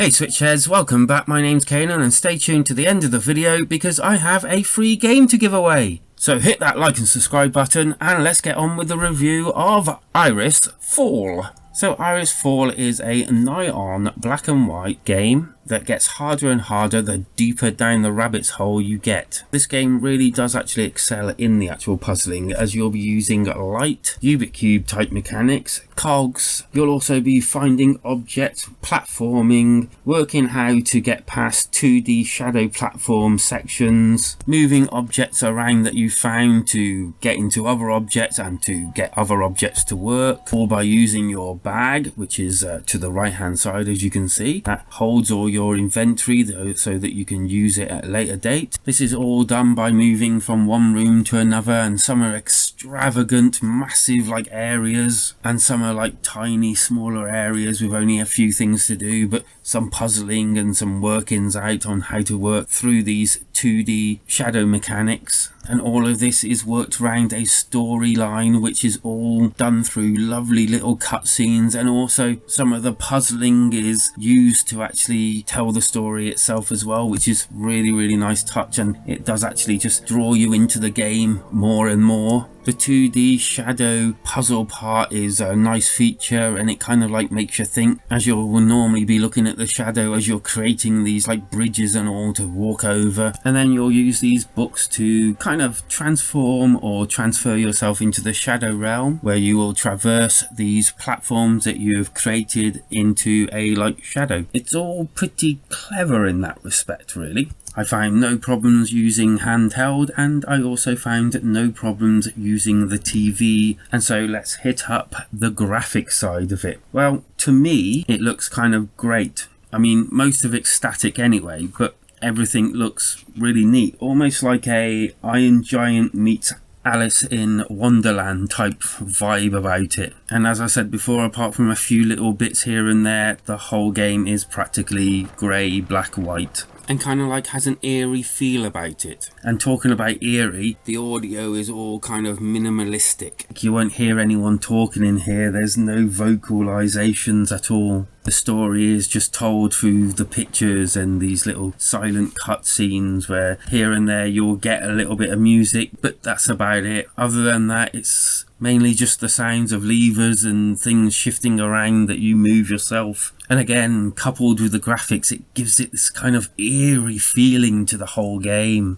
Hey Switchheads, welcome back. My name's Kanan and stay tuned to the end of the video because I have a free game to give away. So hit that like and subscribe button and let's get on with the review of Iris.Fall. So Iris.Fall is a nigh-on black and white game that gets harder and harder the deeper down the rabbit's hole you get. This game really does actually excel in the actual puzzling, as you'll be using light, Rubik's Cube type mechanics, cogs. You'll also be finding objects, platforming, working how to get past 2D shadow platform sections, moving objects around that you found to get into other objects and to get other objects to work, all by using your bag, which is to the right hand side, as you can see, that holds all your inventory so that you can use it at a later date. This is all done by moving from one room to another, and some are extravagant massive like areas and some are like tiny smaller areas with only a few things to do, but some puzzling and some workings out on how to work through these 2D shadow mechanics. And all of this is worked around a storyline which is all done through lovely little cutscenes, and also some of the puzzling is used to actually tell the story itself as well, which is really nice touch, and it does actually just draw you into the game more and more. The 2D shadow puzzle part is a nice feature, and it kind of like makes you think, as you will normally be looking at the shadow as you're creating these like bridges and all to walk over, and then you'll use these books to kind of transform or transfer yourself into the shadow realm, where you will traverse these platforms that you have created into a like shadow. It's all pretty clever in that respect, really. I found no problems using handheld, and I also found no problems using the TV, and so let's hit up the graphic side of it. Well, to me it looks kind of great. I mean, most of it's static anyway, but everything looks really neat, almost like a Iron Giant meets Alice in Wonderland type vibe about it. And as I said before, apart from a few little bits here and there, the whole game is practically grey, black, white, and kind of like has an eerie feel about it. And talking about eerie, the audio is all kind of minimalistic. You won't hear anyone talking in here. There's no vocalizations at all. The story is just told through the pictures and these little silent cutscenes where here and there you'll get a little bit of music, but that's about it. Other than that, it's mainly just the sounds of levers and things shifting around that you move yourself. And again, coupled with the graphics, it gives it this kind of eerie feeling to the whole game.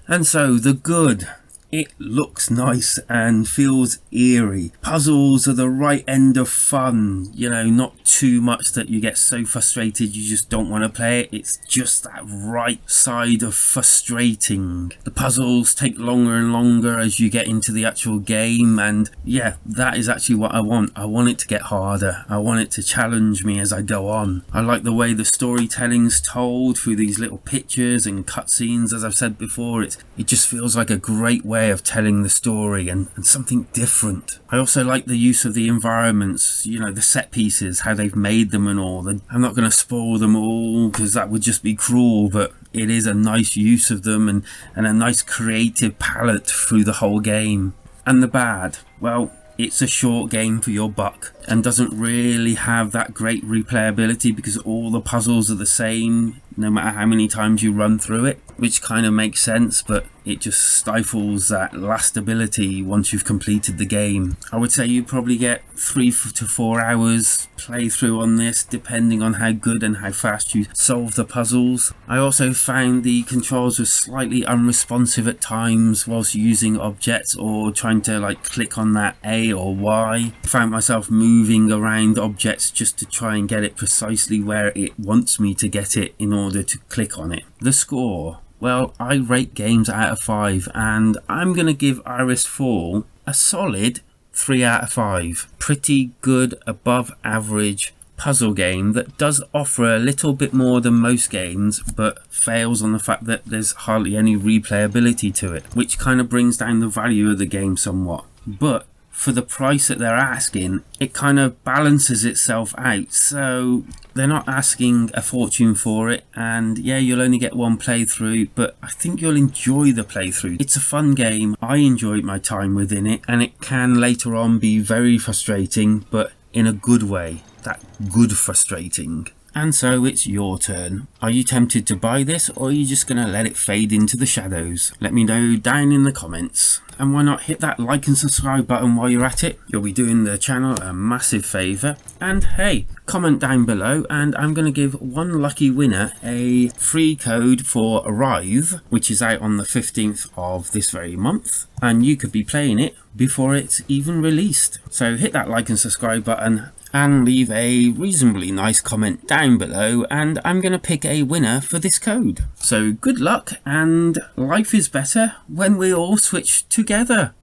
And so the good. It looks nice and feels eerie. Puzzles are the right end of fun, you know, not too much that you get so frustrated you just don't want to play it. It's just that right side of frustrating. The puzzles take longer and longer as you get into the actual game, and yeah, that is actually what I want. I want it to get harder. I want it to challenge me as I go on. I like the way the storytelling's told through these little pictures and cutscenes. As I've said before, it just feels like a great way of telling the story and something different. I also like the use of the environments, you know, the set pieces, how they've made them and all. I'm not going to spoil them all because that would just be cruel, but it is a nice use of them and a nice creative palette through the whole game. And the bad, well, it's a short game for your buck and doesn't really have that great replayability because all the puzzles are the same no matter how many times you run through it, which kind of makes sense, but it just stifles that lastability once you've completed the game. I would say you probably get 3 to 4 hours playthrough on this, depending on how good and how fast you solve the puzzles. I also found the controls were slightly unresponsive at times whilst using objects or trying to like click on that A or Y. I found myself moving around objects just to try and get it precisely where it wants me to get it in order to click on it. The score. Well, I rate games out of 5, and I'm going to give Iris.Fall a solid 3 out of 5. Pretty good, above average puzzle game that does offer a little bit more than most games, but fails on the fact that there's hardly any replayability to it, which kind of brings down the value of the game somewhat. But for the price that they're asking, it kind of balances itself out. So they're not asking a fortune for it, and yeah, you'll only get one playthrough, but I think you'll enjoy the playthrough. It's a fun game. I enjoyed my time within it, and it can later on be very frustrating, but in a good way. That good frustrating. And so it's your turn. Are you tempted to buy this, or are you just going to let it fade into the shadows? Let me know down in the comments. And why not hit that like and subscribe button while you're at it? You'll be doing the channel a massive favour. And hey, comment down below and I'm going to give one lucky winner a free code for Writhe, which is out on the 15th of this very month. And you could be playing it before it's even released. So hit that like and subscribe button and leave a reasonably nice comment down below, and I'm going to pick a winner for this code. So good luck, and life is better when we all switch together.